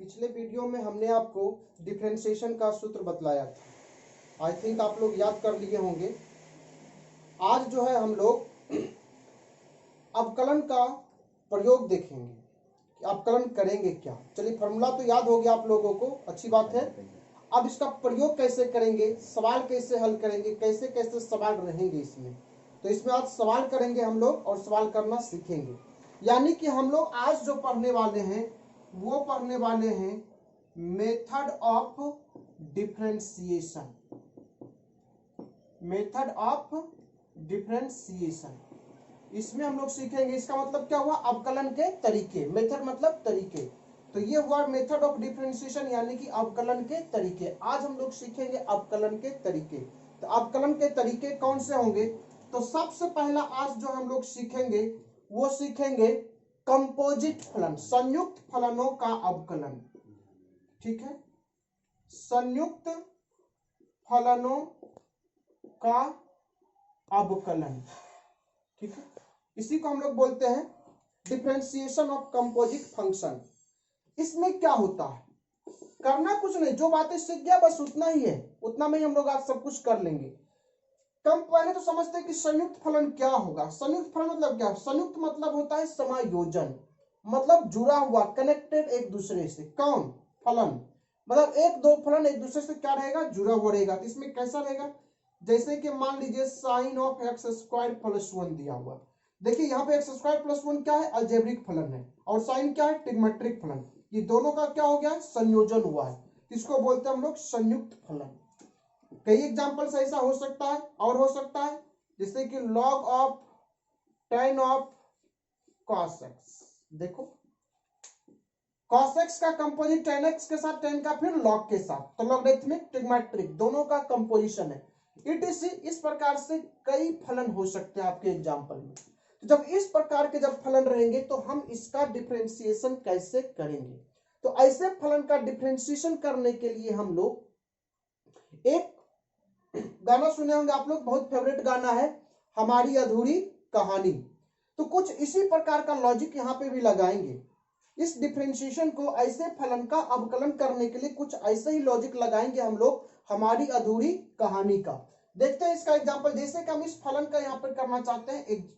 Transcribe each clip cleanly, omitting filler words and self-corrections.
पिछले वीडियो में हमने आपको डिफरेंशिएशन का सूत्र बतलाया था। आई थिंक आप लोग याद कर लिए होंगे। आज जो है हम लोग अवकलन का प्रयोग देखेंगे कि अवकलन करेंगे क्या। चलिए, फॉर्मूला तो याद हो गया आप लोगों को, अच्छी बात है। अब इसका प्रयोग कैसे करेंगे, सवाल कैसे हल करेंगे, कैसे कैसे सवाल रहेंगे इसमें, तो इसमें आज सवाल करेंगे हम लोग और सवाल करना सीखेंगे। यानी कि हम लोग आज जो पढ़ने वाले हैं वो पढ़ने वाले हैं method of differentiation. Method of differentiation इसमें हम लोग सीखेंगे। इसका मतलब क्या हुआ, अवकलन के तरीके। मेथड मतलब तरीके, तो ये हुआ मेथड ऑफ डिफरेंशिएशन यानी कि अवकलन के तरीके। आज हम लोग सीखेंगे अवकलन के तरीके। तो अवकलन के तरीके कौन से होंगे, तो सबसे पहला आज जो हम लोग सीखेंगे वो सीखेंगे कंपोजिट फलन, संयुक्त फलनों का अवकलन। ठीक है, संयुक्त फलनों का अवकलन। ठीक है, इसी को हम लोग बोलते हैं डिफरेंशिएशन ऑफ कंपोजिट फंक्शन। इसमें क्या होता है, करना कुछ नहीं, जो बातें सीख गया बस उतना ही है, उतना में ही हम लोग आज सब कुछ कर लेंगे। कम पहले तो समझते हैं कि संयुक्त फलन क्या होगा। संयुक्त फलन मतलब क्या, संयुक्त मतलब होता है समायोजन, मतलब जुड़ा हुआ, कनेक्टेड एक दूसरे से। कौन, फलन, मतलब एक दो फलन एक दूसरे से क्या रहेगा, जुड़ा हुआ रहेगा। तो इसमें कैसा रहेगा, जैसे कि मान लीजिए sine of x square plus 1 दिया हुआ। देखिए यहाँ पे एक्स स्क्वायर प्लस 1 क्या है, अलजेब्रिक फलन है, और साइन क्या है, ट्रिग्मेट्रिक फलन। ये दोनों का क्या हो गया, संयोजन हुआ है। इसको बोलते हैं हम लोग संयुक्त फलन। कई एग्जांपल्स ऐसा हो सकता है और हो सकता है, जैसे कि log of tan of cos x। देखो cos x का कंपोजिट tan x के साथ, tan का फिर log के साथ, तो लॉगरिथमिक ट्रिग्मेट्रिक दोनों का कंपोजिशन है। इस प्रकार से कई फलन हो सकते हैं आपके एग्जाम्पल में। तो जब इस प्रकार के जब फलन रहेंगे तो हम इसका डिफरेंशिएशन कैसे करेंगे। तो ऐसे फलन का डिफरेंशिएशन करने के लिए हम लोग एक गाना सुने होंगे आप लोग, बहुत फेवरेट गाना है, हमारी अधूरी कहानी। तो कुछ इसी प्रकार का लॉजिक यहाँ पे भी लगाएंगे। इस डिफरेंशिएशन को, ऐसे फलन का अवकलन करने के लिए कुछ ऐसे ही लॉजिक लगाएंगे हम लोग हमारी अधूरी कहानी का। देखते हैं इसका एग्जांपल। जैसे कि हम इस फलन का यहाँ पर करना चाहते हैं, एक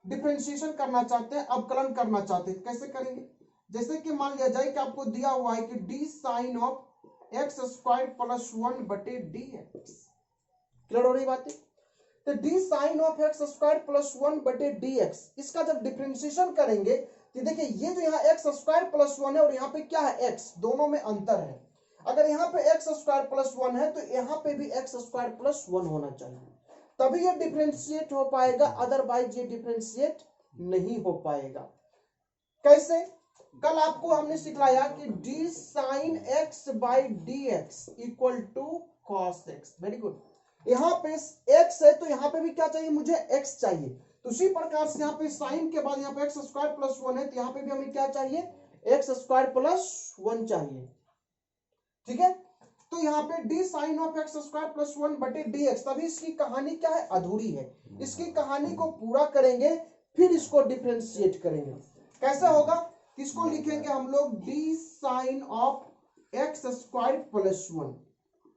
डिफरेंशिएशन करना चाहते हैं, अवकलन करना चाहते हैं, कैसे करेंगे। जैसे कि मान लिया जाए कि आपको दिया हुआ है कि d sine of x square plus 1 बटे डी एक्स। क्लियर हो रही बातें। तो d sine of x square plus 1 बटे डी एक्स, इसका जब डिफरेंशिएशन करेंगे तो देखिए ये जो यहाँ एक्स स्क्वायर प्लस 1 है और यहाँ पे क्या है, एक्स, दोनों में अंतर है। अगर यहाँ पे एक्स स्क्वायर प्लस 1 है तो यहाँ पे भी एक्स स्क्वायर प्लस 1 होना चाहिए, तभी ये डिफरेंशिएट हो पाएगा, अदरवाइज ये डिफरेंशिएट नहीं हो पाएगा। कैसे, कल आपको हमने सिखाया कि d sine x by d x equal to cos x. Very good. यहाँ पे x है तो यहाँ पे भी क्या चाहिए, मुझे x चाहिए। तो उसी प्रकार से यहाँ पे साइन के बाद यहाँ पे एक्स स्क्वायर प्लस 1 है तो यहाँ पे भी हमें क्या चाहिए, एक्स स्क्वायर प्लस 1 चाहिए। ठीक है, तो यहाँ पे d sine of x square plus 1 बटे डी एक्स, तभी इसकी कहानी क्या है, अधूरी है। इसकी कहानी को पूरा करेंगे फिर इसको डिफरेंशिएट करेंगे। कैसे होगा, इसको लिखेंगे हम लोग d sine of x square plus 1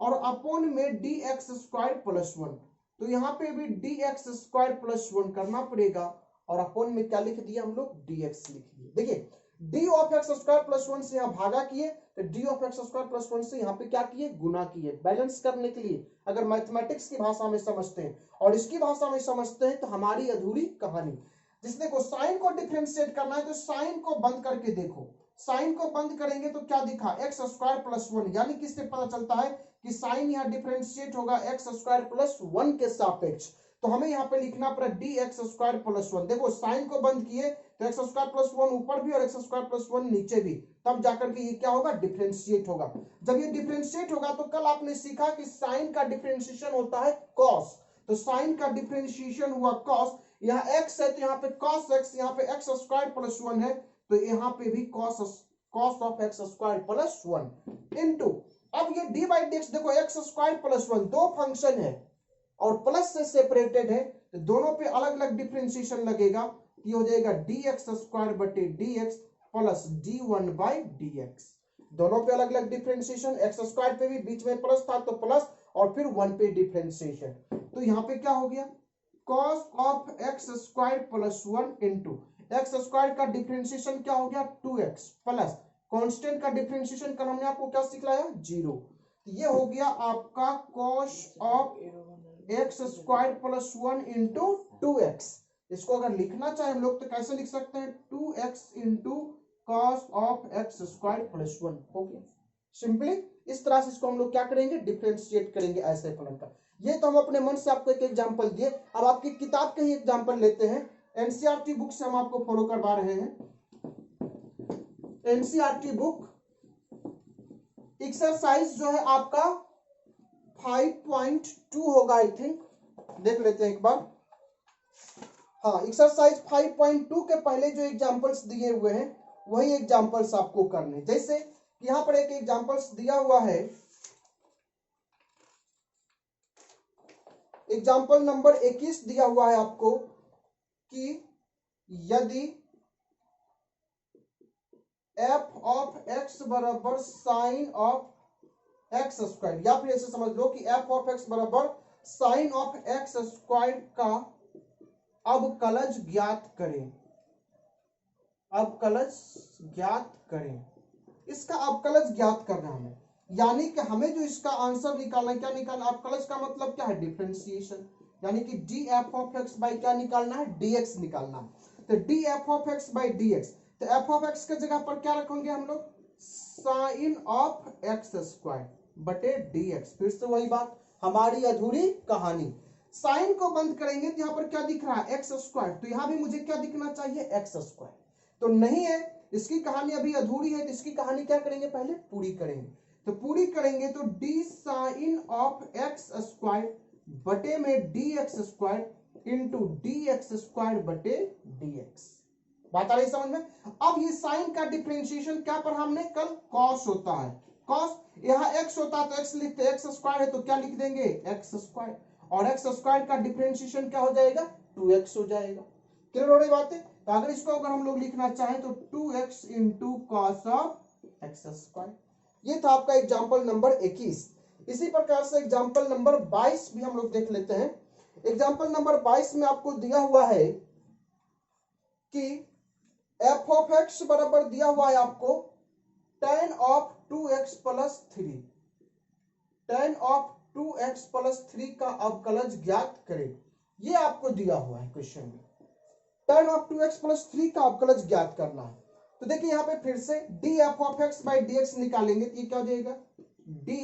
और अपोन में डी एक्स स्क्वायर प्लस 1। तो यहाँ पे भी डी एक्स स्क्वायर प्लस 1 करना पड़ेगा और अपोन में क्या लिख दिया हम लोग, डी एक्स लिख दिए। देखिए D of x square plus 1 से यहाँ भागा किए तो D of x square plus 1 से यहाँ पे क्या किए, गुना किए, बैलेंस करने के लिए। अगर मैथमेटिक्स की भाषा में समझते हैं और इसकी भाषा में समझते हैं तो हमारी अधूरी कहानी। जिसने को साइन को डिफरेंशिएट करना है तो साइन को बंद करके देखो, साइन को बंद करेंगे तो क्या दिखा, एक्स स्क्वायर प्लस 1, यानी कि इससे पता चलता है कि साइन यहाँ डिफरेंशिएट होगा एक्स स्क्वायर प्लस 1 के सापेक्ष। तो हमें यहाँ पे लिखना पड़ा डी एक्स स्क्वायर प्लस 1। देखो साइन को बंद किए तो एक्स स्क्वायर प्लस 1 ऊपर भी और एक्स स्क्वायर प्लस 1 नीचे भी, तब जाकर के ये क्या होगा, डिफरेंशिएट होगा। जब ये डिफरेंशिएट होगा तो कल आपने सीखा कि साइन का डिफरेंशिएशन होता है कॉस। तो साइन का डिफरेंशिएशन हुआ कॉस, यहाँ एक्स है तो यहाँ पे कॉस एक्स, यहाँ पे एक्स स्क्वायर प्लस 1 है तो यहाँ पे भी cos of x square plus 1 into, अब ये डी बाई डी एक्स, देखो एक्स स्क्वायर प्लस 1 दो फंक्शन है और प्लस से सेपरेटेड है तो दोनों पे अलग अलग डिफरेंशिएशन लगेगा। ये हो जाएगा डी एक्स स्क्वायर बटे d x plus D 1 by d x. दोनों पे अलग अलग डिफरेंशिएशन, एक्स स्क्वायर पे भी बीच में प्लस था तो प्लस, और फिर 1 पे डिफरेंशिएशन। तो यहाँ पे क्या हो गया, cos of x square plus 1 into x square का डिफरेंशिएशन क्या हो गया 2x प्लस कांस्टेंट का डिफरेंशिएशन कल हमने आपको क्या सिखलाया 0। ये हो गया आपका cos of x square plus 1 into 2x। इसको अगर लिखना चाहे हम लोग तो कैसे लिख सकते हैं 2x into cos of x square plus 1 हो गया। सिंपली इस तरह से इसको हम लोग क्या करेंगे डिफरेंशिएट करेंगे ऐसे फलन का। ये तो हम अपने मन से आपको एक एग्जांपल दिए, अब आपकी किताब के ही एग्जांपल लेते हैं। एनसीईआरटी बुक से हम आपको फॉलो करवा रहे हैं। एनसीईआरटी बुक एक्सरसाइज जो है आपका 5.2 होगा आई थिंक, देख लेते हैं एक बार। हाँ, एक्सरसाइज 5.2 के पहले जो एग्जांपल्स दिए हुए हैं वही एग्जांपल्स आपको करने। जैसे यहां पर एक एग्जांपल्स दिया हुआ है, एग्जांपल नंबर 21 दिया हुआ है आपको कि यदि f ऑफ x बराबर साइन ऑफ एक्स स्क्वायर, या फिर ऐसे समझ लो कि f ऑफ x बराबर साइन ऑफ एक्स स्क्वायर का अवकलज ज्ञात करें। अवकलज ज्ञात करें, इसका अवकलज ज्ञात करना है हमें, यानी कि हमें जो इसका आंसर निकालना है, क्या निकालना, अवकलज का मतलब क्या है डिफरेंशिएशन, यानी कि d f of x by क्या निकालना है dx निकालना है। तो D f of x by dx, तो एफ ऑफ एक्स के जगह पर क्या रखेंगे हम लोग साइन ऑफ एक्स स्क्वायर बटे dx। फिर से वही बात, हमारी अधूरी कहानी। साइन को बंद करेंगे तो यहाँ पर क्या दिख रहा है एक्स स्क्वायर, तो यहाँ भी मुझे क्या दिखना चाहिए एक्स स्क्वायर, तो नहीं है, इसकी कहानी अभी अधूरी है, तो इसकी कहानी क्या करेंगे पहले पूरी करेंगे। तो पूरी करेंगे तो d sine of x square बटे में d x square into d x square बटे डी एक्स। बात आ रही समझ में। अब ये साइन का डिफरेंशिएशन क्या पढ़ा हमने कल, कॉस होता है। कॉस यहाँ एक्स होता है तो एक्स लिखते, एक्स स्क्वायर है तो क्या लिख देंगे एक्स स्क्वायर, और एक्स स्क्वायर का डिफरेंशिएशन क्या हो जाएगा 2x हो जाएगा। क्लियर हो रही बातें। तो अगर इसको अगर हम लोग लिखना चाहें तो 2x into cos of x square. ये था आपका एग्जाम्पल नंबर 21। इसी प्रकार से एग्जाम्पल नंबर 22 भी हम लोग देख लेते हैं। एग्जाम्पल नंबर 22 में आपको दिया हुआ है कि एफ ऑफ एक्स बराबर दिया हुआ है आपको tan of 2x plus 3, tan of 2x plus 3 का अवकलज ज्ञात करें। ये आपको दिया हुआ है क्वेश्चन में, tan ऑफ 2x प्लस 3 का अवकलज ज्ञात करना है। तो देखिए यहाँ पे फिर से D f of x by d x निकालेंगे तो ये क्या हो जाएगा D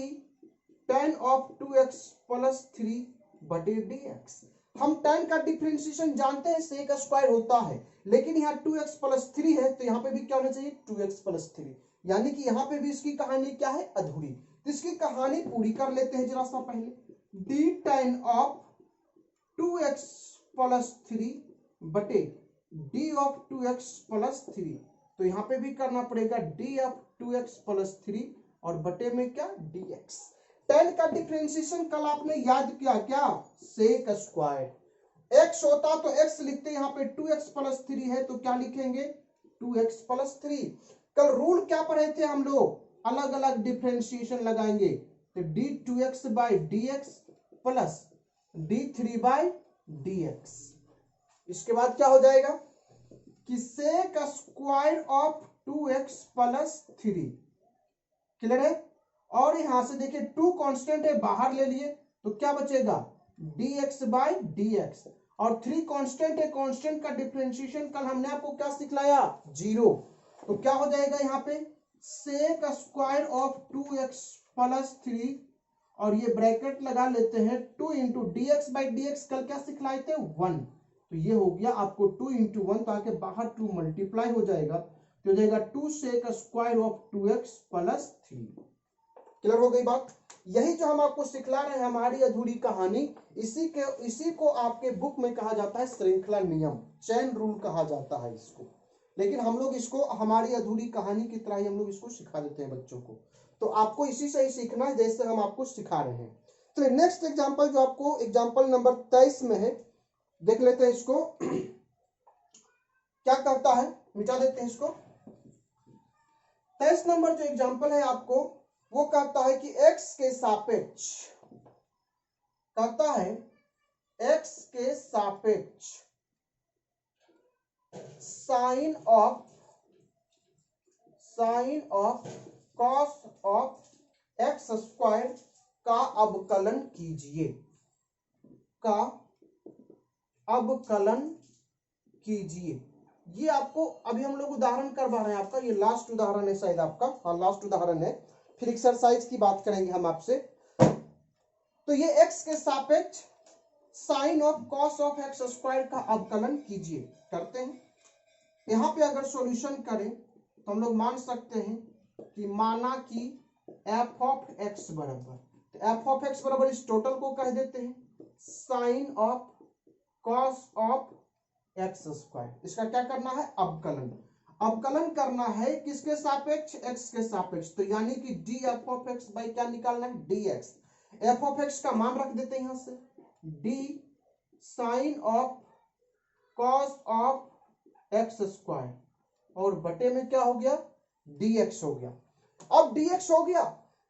tan of 2x plus 3 बटे dx। हम tan का डिफरेंशिएशन जानते हैं सेक स्क्वायर होता है, लेकिन यहाँ 2x प्लस 3 है तो यहाँ पे भी क्या होना चाहिए 2x प्लस 3, यानी कि यहाँ पे भी इसकी कहानी क्या है अधूरी। तो इसकी कहानी पूरी कर लेते हैं जरा सा पहले। D tan of 2x plus 3 बटे डी ऑफ 2x प्लस 3, तो यहाँ पे भी करना पड़ेगा डी ऑफ 2x प्लस 3 और बटे में क्या dx। tan का डिफरेंशिएशन कल आपने याद किया क्या सेक स्क्वायर, x होता तो x लिखते, यहाँ पे 2x प्लस 3 है तो क्या लिखेंगे 2x प्लस 3। कल रूल क्या पढ़े थे हम लोग, अलग अलग डिफरेंशिएशन लगाएंगे, तो d2x by dx plus d3 by dx। इसके बाद क्या हो जाएगा कि sec square of 2x plus 3। Clear है। और यहां से देखिए 2 कांस्टेंट है बाहर ले लिए तो क्या बचेगा dx बाई dx, और 3 कांस्टेंट है, कांस्टेंट का डिफरेंशिएशन कल हमने आपको क्या सिखलाया 0। तो क्या हो जाएगा यहाँ पे सेक स्क्वायर ऑफ 2x प्लस 3, और ये ब्रैकेट लगा लेते हैं 2 into d x by d x कल क्या सिखलाए थे 1, तो ये हो गया आपको 2 इंटू 1, ताकि बाहर 2 मल्टीप्लाई हो जाएगा तो हो जाएगा 2 sec square of 2x plus 3। Clear हो गई बात। यही जो हम आपको सिखला रहे हैं हमारी अधूरी कहानी, इसी को आपके बुक में कहा जाता है श्रृंखला नियम, चैन रूल कहा जाता है इसको, लेकिन हम लोग इसको हमारी अधूरी कहानी की तरह ही हम लोग इसको सिखा देते हैं बच्चों को। तो आपको इसी से ही सीखना है जैसे हम आपको सिखा रहे हैं। तो नेक्स्ट एग्जाम्पल जो आपको एग्जाम्पल नंबर 23 में है, देख लेते हैं इसको क्या करता है, मिटा देते हैं इसको। 23 नंबर जो एग्जांपल है आपको, वो कहता है कि x के सापेक्ष, कहता है x के सापेक्ष sine of cos of x square का अवकलन कीजिए, का अवकलन कीजिए। ये आपको अभी हम लोग उदाहरण करवा रहे हैं, आपका ये लास्ट उदाहरण है शायद आपका, हाँ लास्ट उदाहरण है, फिर एक्सरसाइज की बात करेंगे हम आपसे। तो ये x के सापेक्ष sine of cos of x square का अवकलन कीजिए, करते हैं। यहां पे अगर सॉल्यूशन करें तो हम लोग मान सकते हैं कि माना कि एफ ऑफ एक्स बराबर, तो एफ ऑफ एक्स बराबर इस टोटल को कह देते हैं sine of cos of x square. इसका क्या करना है, अवकलन, अवकलन करना है किसके सापेक्ष, एक्स के सापेक्ष। तो यानी कि d f of x by क्या निकालना है, d x. F of x का मान रख देते हैं यहां से d sine of cos of x square, और बटे में क्या हो गया, dx हो गया। अब dx हो गया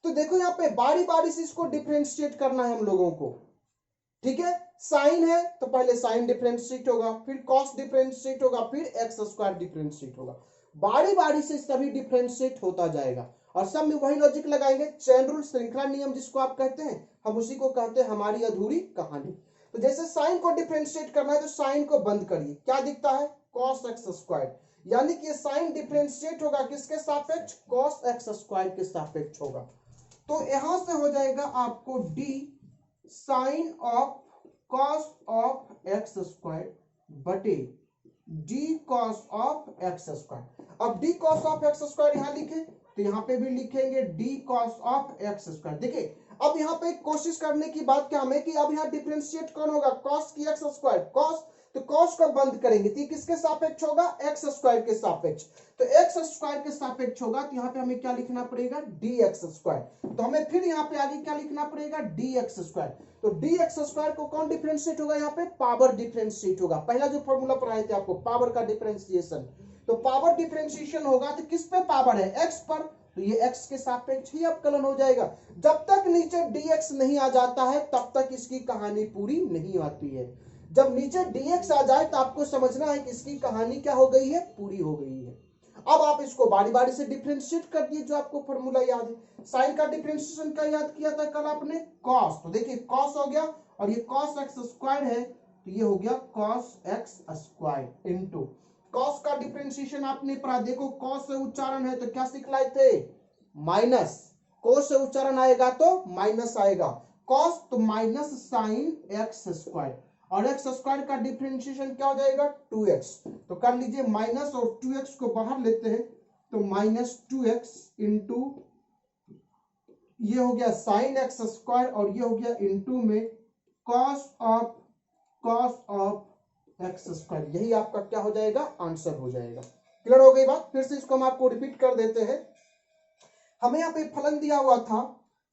तो देखो यहाँ पे बारी बारी से इसको डिफरेंशिएट करना है हम लोगों को, ठीक है। साइन है तो पहले साइन डिफरेंशिएट होगा, फिर कॉस डिफरेंशिएट होगा, फिर एक्स स्क्वायर डिफरेंशिएट होगा। बारी बारी से सभी डिफरेंशिएट होता जाएगा और सब में वही लॉजिक लगाएंगे। चेन रूल, श्रृंखला नियम जिसको आप कहते हैं, हम उसी को कहते हैं हमारी अधूरी कहानी। तो जैसे साइन को डिफरेंशिएट करना है तो साइन को बंद करिए, क्या दिखता है, कॉस एक्स स्क्वायर, यानी कि साइन डिफरेंशिएट होगा किसके सापेक्ष, कॉस एक्स स्क्वायर के सापेक्ष होगा। तो यहां से हो जाएगा आपको d sine of cos of x square बटे d cos of x square. अब d cos of x square यहां लिखे तो यहां पे भी लिखेंगे d cos of x square. देखिए अब यहां पे कोशिश करने की बात क्या हमें कि अब यहां डिफरेंशिएट कौन होगा, कॉस की एक्स स्क्वायर, कॉस, तो कॉस को बंद करेंगे तो किसके सापेक्ष होगा, एक्स स्क्वायर के सापेक्ष। तो एक्स स्क्वायर के सापेक्ष होगा तो यहाँ पे हमें क्या लिखना पड़ेगा, डी एक्स स्क्वायर। तो हमें फिर यहाँ पे आगे क्या लिखना पड़ेगा, डी एक्स स्क्वायर। तो डी एक्स स्क्वायर को कौन डिफरेंशिएट होगा, यहाँ पे पावर डिफरेंशिएट होगा। पहला जो फॉर्मूला पढ़ाए थे आपको पावर का डिफरेंशिएशन, तो पावर डिफरेंशिएशन होगा तो किस पे पावर है, एक्स पर, तो ये x के सापेक्ष ही अवकलन हो जाएगा। जब तक नीचे dx नहीं आ जाता है तब तक इसकी कहानी पूरी नहीं आती है। जब नीचे dx आ जाए तो आपको समझना है कि इसकी कहानी क्या हो गई है, पूरी हो गई है। अब आप इसको बारी बारी से डिफरेंशिएट कर दिए, जो आपको फॉर्मूला याद है। साइन का डिफरेंशिएशन का याद किया था कल आपने, कॉस, तो देखिए कॉस हो गया और ये कॉस एक्स स्क्वायर है तो ये हो गया cos x square into cos का डिफरेंशिएशन आपने पढ़ा। देखो कॉस से उच्चारण है तो क्या सिखलाए थे, माइनस, कोस से उच्चारण आएगा तो माइनस आएगा, कॉस तो माइनस साइन एक्स स्क्वायर, और एक्स स्क्वायर का डिफरेंशिएशन क्या हो जाएगा, 2x। तो कर लीजिए माइनस और 2x को बाहर लेते हैं तो माइनस 2x इंटू ये हो गया साइन एक्स स्क्वायर और ये हो गया इंटू में कॉस ऑफ एक्स स्क्वायर। यही आपका क्या हो जाएगा, आंसर हो जाएगा। क्लियर हो गई बात। फिर से इसको हम आपको रिपीट कर देते हैं। हमें यहाँ पे फलन दिया हुआ था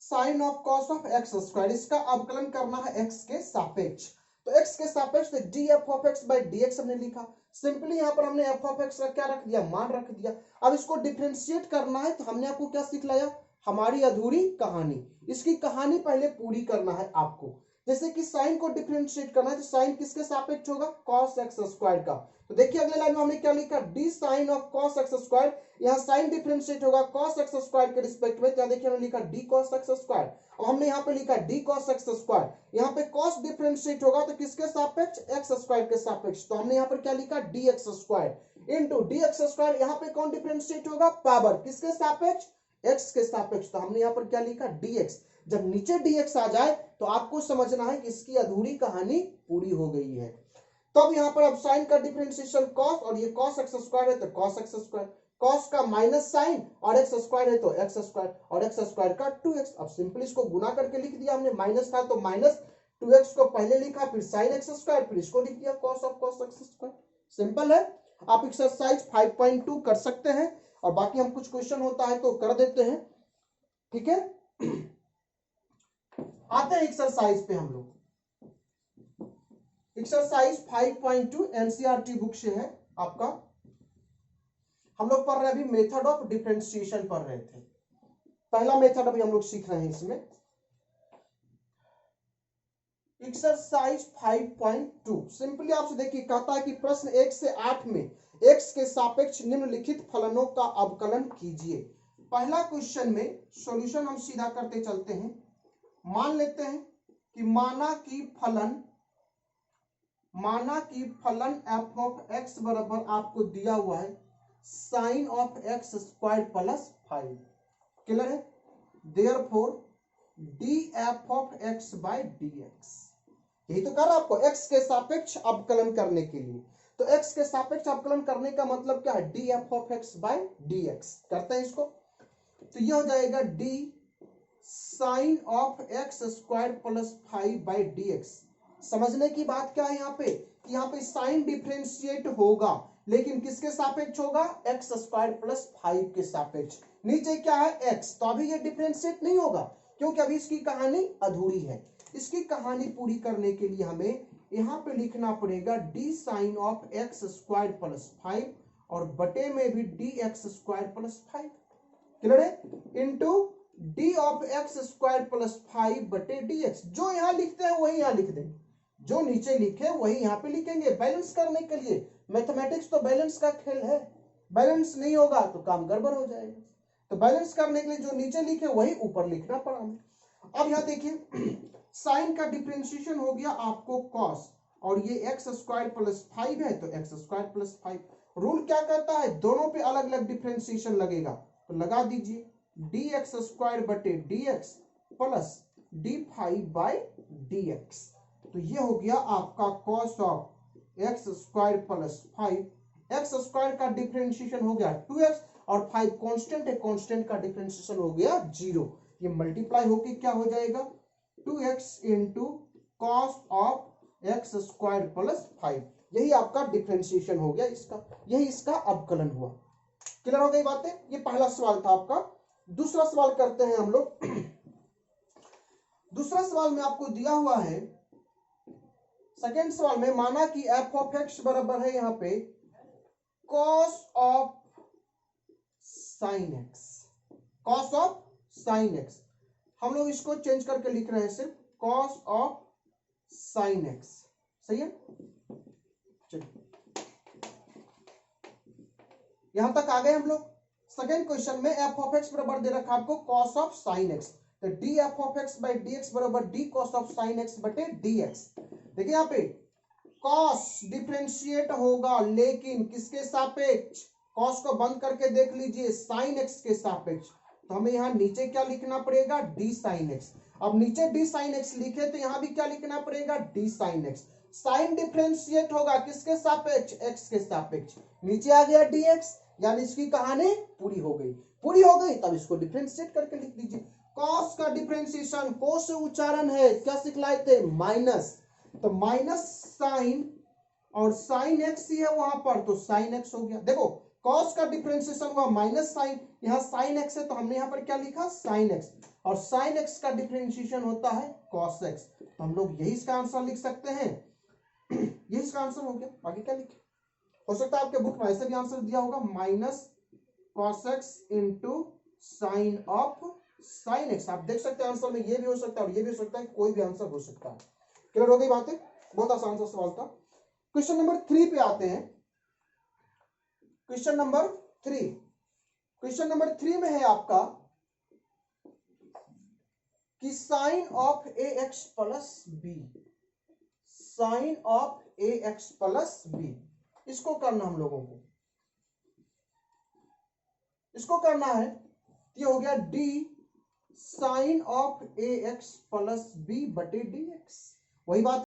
sine of cos of x square, इसका अवकलन करना है एक्स के सापेक्ष। तो एक्स के सापेक्ष D f of x by d x हमने लिखा। सिंपली यहाँ पर हमने एफ ऑफ एक्स का क्या रख दिया, मान रख दिया। अब इसको डिफरेंशिएट करना है तो हमने आपको क्या सिखलाया, हमारी अधूरी कहानी। इसकी कहानी पहले पूरी करना है आपको। जैसे कि साइन को डिफरेंशिएट करना है तो साइन किसके सापेक्ष होगा, कॉस एक्स स्क्वायर का। तो देखिए अगले लाइन में हमने क्या लिखा, d sine of cos x square. यहाँ साइन डिफरेंशिएट होगा कॉस एक्स स्क्वायर के रिस्पेक्ट में, तो देखिए हमने लिखा डी कॉस एक्स स्क्वायर। अब हमने यहाँ पे लिखा डी कॉस एक्स स्क्वायर, यहाँ पे कॉस डिफरेंशिएट होगा तो किसके सापेक्ष, एक्स स्क्वायर के सापेक्ष। तो हमने यहाँ पर क्या लिखा, D x square into d x square. यहाँ पे कौन डिफरेंशिएट होगा, पावर, किसके सापेक्ष, एक्स के सापेक्ष। तो हमने यहाँ पर क्या लिखा, dx। जब नीचे dx आ जाए तो आपको समझना है कि इसकी अधूरी कहानी पूरी हो गई है। तो अब यहाँ पर अब साइन का डिफरेंशिएशन cos, और ये cos एक्स स्क्वायर है तो cos एक्स स्क्वायर, cos का माइनस साइन और एक्स स्क्वायर है तो एक्स स्क्वायर, और एक्स स्क्वायर का 2x। अब सिंपली इसको गुना करके लिख दिया हमने, माइनस था तो माइनस 2x को पहले लिखा, फिर साइन एक्स स्क्वायर, फिर इसको लिख दिया cos of cos x square. Simple है। आप एक्सरसाइज 5.2 कर सकते हैं और बाकी हम कुछ क्वेश्चन होता है तो कर देते हैं, ठीक है। आते हैं एक्सरसाइज पे हम लोग। एक्सरसाइज 5.2 एनसीईआरटी बुक से है आपका। हम लोग पढ़ रहे हैं अभी मेथड ऑफ डिफरेंशिएशन पढ़ रहे थे। पहला मेथड अभी हम लोग सीख रहे हैं इसमें। एक्सरसाइज 5.2 सिंपली आपसे देखिए कहता है कि प्रश्न 1 से 8 में x के सापेक्ष निम्नलिखित फलनों का अवकलन कीजिए। पहला क्वेश्चन में सॉल्यूशन हम सीधा करते चलते हैं। मान लेते हैं कि माना कि फलन f ऑफ x बराबर आपको दिया हुआ है sine of x square plus 5। Clear है? Therefore df of x by dx, यही तो कर रहा आपको x के सापेक्ष अवकलन करने के लिए। तो x के सापेक्ष अवकलन करने का मतलब क्या है? df of x by dx। करते हैं इसको, तो ये हो जाएगा d sine of x square plus 5 by dx। समझने की बात क्या है यहाँ पे कि यहाँ पे साइन डिफरेंशिएट होगा, लेकिन किसके सापेक्ष होगा? x स्क्वायर प्लस 5 के सापेक्ष। नीचे क्या है? x। तो अभी ये डिफरेंशिएट नहीं होगा क्योंकि अभी इसकी कहानी अधूरी है। इसकी कहानी पूरी करने के लिए हमें यहाँ पे लिखना पड़ेगा d sine of x square plus 5 और बटे में भी dx स्क्वायर प्लस 5। क्लियर है? Into d of x square plus 5 बटे dx। जो यहाँ लिखते हैं वही यहाँ लिख देंगे, जो नीचे लिखे वही यहाँ पे लिखेंगे बैलेंस करने के लिए। मैथमेटिक्स तो बैलेंस का खेल है, बैलेंस नहीं होगा तो काम गड़बड़ हो जाएगा। तो बैलेंस करने के लिए जो नीचे लिखे वही ऊपर लिखना पड़ा हमें। अब यहाँ देखिए साइन का डिफरेंशिएशन हो गया आपको कॉस, और ये एक्स स्क्वायर प्लस 5 है तो एक्स स्क्वायर प्लस 5। रूल क्या कहता है? दोनों पे अलग अलग डिफरेंशिएशन लगेगा, तो लगा दीजिए डी एक्स स्क्वायर बटे d x plus d5 by dx। तो ये हो गया आपका cos of x square plus 5। X square का डिफरेंशिएशन हो गया 2x और 5 कांस्टेंट है, कांस्टेंट का डिफरेंशिएशन हो गया 0। ये मल्टीप्लाई होके क्या हो जाएगा? 2x into cos of x square plus 5। यही आपका डिफरेंशिएशन हो गया इसका, यही इसका अवकलन हुआ। क्लियर हो गई बातें? ये पहला सवाल था आपका। दूसरा सवाल करते हैं हम लोग। दूसरा सवाल में आपको दिया हुआ है, सेकेंड सवाल में माना कि f ऑफ x बराबर है यहाँ पे cos of sine x। cos of sine x हम लोग इसको चेंज करके लिख रहे हैं सिर्फ cos ऑफ साइन x। सही है? चलिए यहां तक आ गए हम लोग। सेकेंड क्वेश्चन में f ऑफ x बराबर दे रखा आपको cos ऑफ साइन x, तो df of x by dx बराबर d cos of sine x बटे dx। देखिए यहाँ पे cos डिफरेंशिएट होगा लेकिन किसके सापेक्ष? cos को बंद करके देख लीजिए साइन x के सापेक्ष। तो हमें यहाँ नीचे क्या लिखना पड़ेगा? d sine x। अब नीचे d साइन x लिखे तो यहाँ भी क्या लिखना पड़ेगा? d sine x। Sine differentiate होगा किसके सापेक्ष? x के सापेक्ष। नीचे आ गया dx, यानी इसकी कहानी पूरी हो गई। पूरी हो गई तब इसको डिफरेंशिएट करके लिख दीजिए। cos का डिफरेंशिएशन को से उच्चारण है, क्या सिखलाए थे? माइनस। तो माइनस साइन और साइन x ही है वहां पर, तो साइन x हो गया। देखो cos का डिफरेंशिएशन हुआ माइनस साइन, यहाँ साइन x है तो हमने यहाँ पर क्या लिखा? Sine x। और साइन x का डिफरेंशिएशन होता है cos x, तो हम लोग यही इसका आंसर लिख सकते हैं। यही इसका आंसर हो गया। आगे क्या लिखे? हो सकता है आपके बुक में ऐसे भी आंसर दिया होगा minus cos x into sine of sine x। आप देख सकते हैं आंसर में ये भी हो सकता है और ये भी हो सकता है, कोई भी आंसर हो सकता है। क्लियर हो गई बातें? बहुत आसान सा सवाल था। क्वेश्चन नंबर 3 पे आते हैं। क्वेश्चन नंबर 3, क्वेश्चन नंबर 3 में है आपका कि sine of a x plus b, sine of a x plus b, इसको करना हम लोगों को, इसको करना है। ये हो गया d sine of a x plus b बटे डी एक्स। वही बात